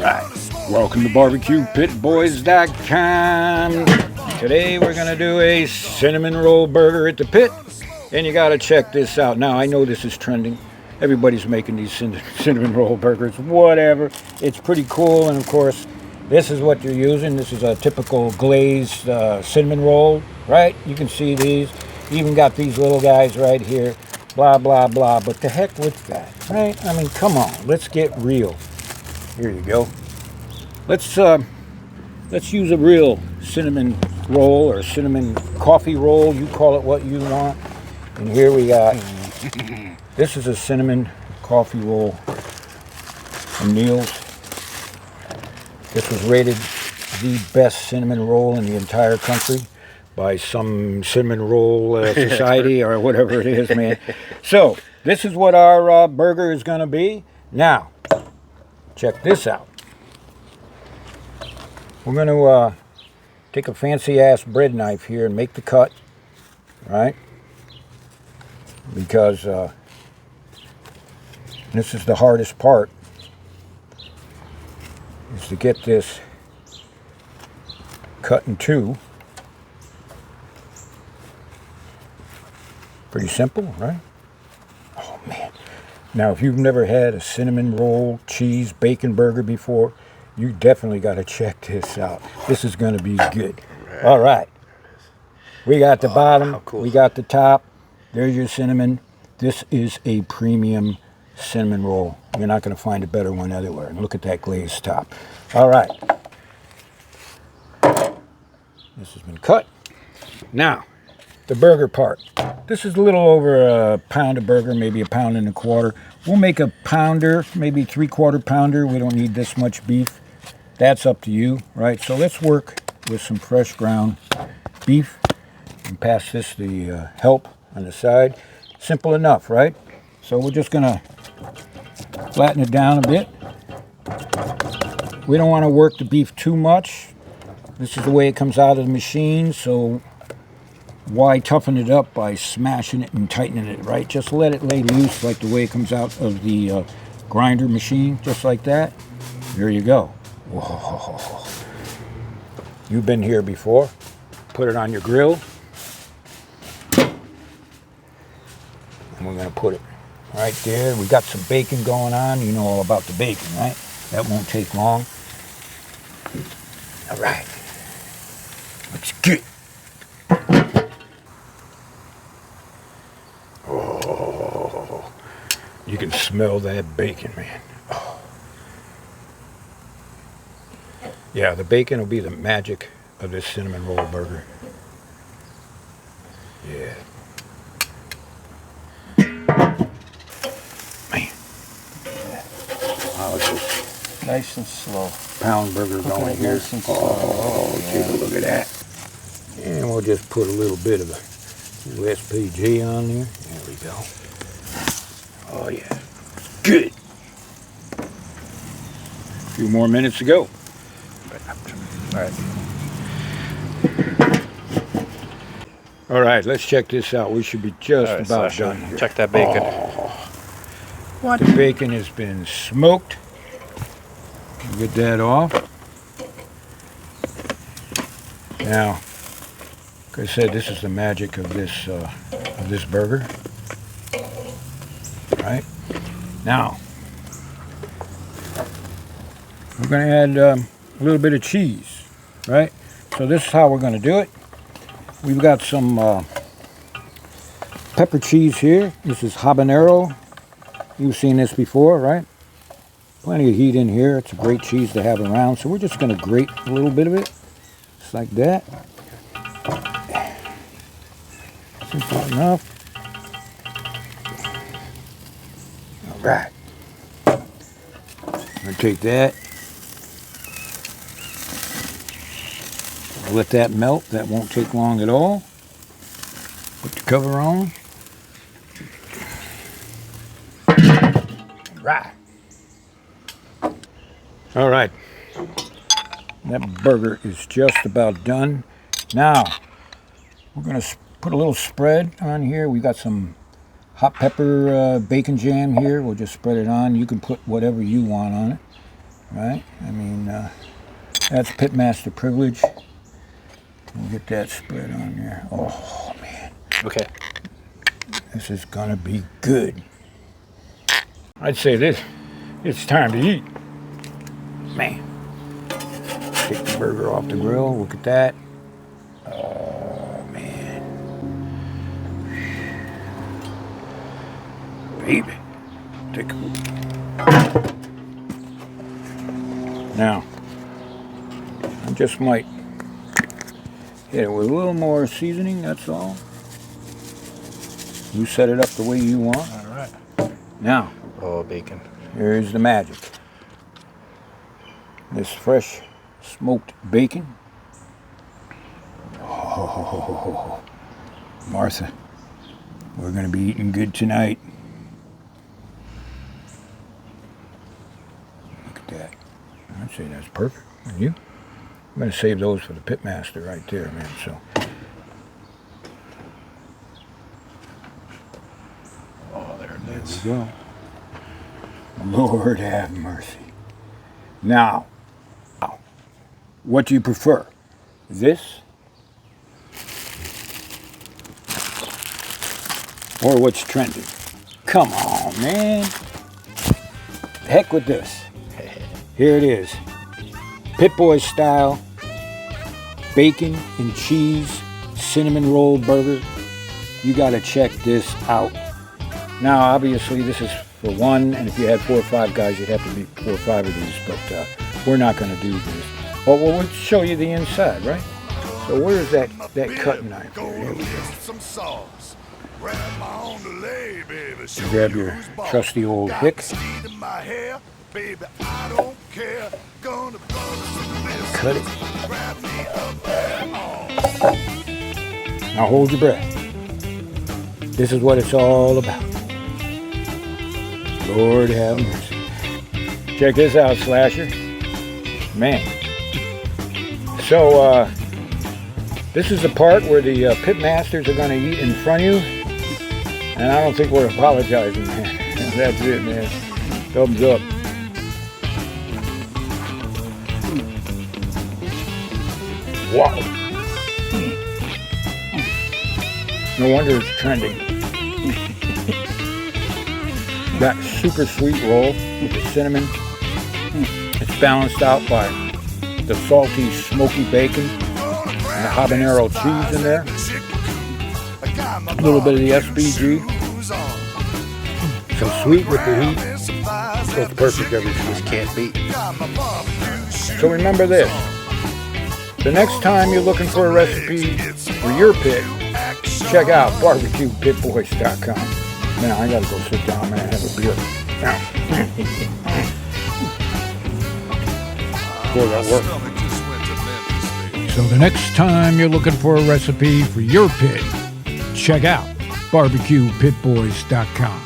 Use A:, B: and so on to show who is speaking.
A: Alright, welcome to BBQPitBoys.com. Today we're going to do a cinnamon roll burger at the pit. And you got to check this out. Now, I know this is trending. Everybody's making these cinnamon roll burgers, whatever. It's pretty cool. And of course, this is what you're using. This is a typical glazed cinnamon roll, right? You can see these. You even got these little guys right here. Blah, blah, blah. But the heck with that, right? I mean, come on. Let's get real. Here you go. Let's use a real cinnamon roll or cinnamon coffee roll. You call it what you want. And here we got, this is a cinnamon coffee roll from Neil's. This was rated the best cinnamon roll in the entire country by some cinnamon roll society or whatever it is, man. So, this is what our burger is going to be. Now, check this out. We're going to take a fancy-ass bread knife here and make the cut, right? Because this is the hardest part, is to get this cut in two. Pretty simple, right? Oh man. Now if you've never had a cinnamon roll cheese bacon burger before, you definitely got to check this out. This is going to be good. All right. We got the bottom, cool. We got the top. There's your cinnamon. This is a premium cinnamon roll. You're not going to find a better one anywhere. And look at that glazed top. All right. This has been cut. Now, the burger part. This is a little over a pound of burger, maybe a pound and a quarter. We'll make a pounder, maybe 3/4 pounder. We don't need this much beef. That's up to you, right? So let's work with some fresh ground beef and pass this the help on the side. Simple enough, right? So we're just gonna flatten it down a bit. We don't want to work the beef too much. This is the way it comes out of the machine, so why toughen it up by smashing it and tightening it, right? Just let it lay loose like the way it comes out of the grinder machine, just like that. There you go. Whoa. You've been here before. Put it on your grill. And we're going to put it right there. We got some bacon going on. You know all about the bacon, right? That won't take long. All right. Looks good. Oh, you can smell that bacon, man. Oh. Yeah, the bacon will be the magic of this cinnamon roll burger. Yeah. Man. Wow, it's just
B: nice and slow.
A: Pound burger going here.
B: Nice and slow.
A: Oh, take a look at that. And we'll just put a little bit of a SPG on there. There we go. Oh yeah. Good. A few more minutes to go. All right, let's check this out. We should be just about done here.
B: Check that bacon.
A: Oh. What? The bacon has been smoked. Get that off. Now, like I said, this is the magic of this burger. Right? Now, we're going to add a little bit of cheese, right? So this is how we're going to do it. We've got some pepper cheese here. This is habanero. You've seen this before, right? Plenty of heat in here. It's a great cheese to have around. So we're just going to grate a little bit of it, just like that. Simple enough. All right. I'm going to take that. Let that melt. That won't take long at all. Put the cover on. Right. All right. That burger is just about done. Now, we're going to put a little spread on here. We got some hot pepper bacon jam here. We'll just spread it on. You can put whatever you want on it. right? I mean, that's pitmaster privilege. We'll get that spread on there. Oh, man.
B: Okay.
A: This is gonna be good. I'd say this, it's time to eat. Man. Take the burger off the grill, look at that. Oh, man. Baby. Take a look. Now, I just might hit it with a little more seasoning, that's all. You set it up the way you want.
B: All right.
A: Now,
B: Oh, bacon.
A: here's the magic. This fresh smoked bacon. Oh, Martha, we're gonna be eating good tonight. Look at that. I'd say that's perfect. And you? I'm gonna save those for the pitmaster right there, man. So.
B: Oh, there it is.
A: There we go. Lord have mercy. Now, what do you prefer? This? Or what's trending? Come on, man. Heck with this. Here it is. Pit Boys style bacon and cheese cinnamon roll burger. You gotta check this out. Now, obviously, this is for one, and if you had 4 or 5 guys, you'd have to make 4 or 5 of these, but we're not going to do this. Well, we'll show you the inside, right? So where's that cutting knife there? Here we go. Grab your trusty old hick. Cut it. Now hold your breath. This is what it's all about. Lord have mercy. Check this out, Slasher. Man. So, this is the part where the pit masters are going to eat in front of you. And I don't think we're apologizing, man. That's it, man. Thumbs up. Wow. No wonder it's trending. That super sweet roll with the cinnamon. It's balanced out by the salty, smoky bacon and the habanero cheese in there. A little bit of the SPG. So sweet with the heat. So it's perfect every time.
B: Just can't beat.
A: So remember this. The next time you're looking for a recipe for your pit, check out BBQPitBoys.com. Now I gotta go sit down and have a beer. Now. Boy, that worked. So the next time you're looking for a recipe for your pit, check out BBQPitBoys.com.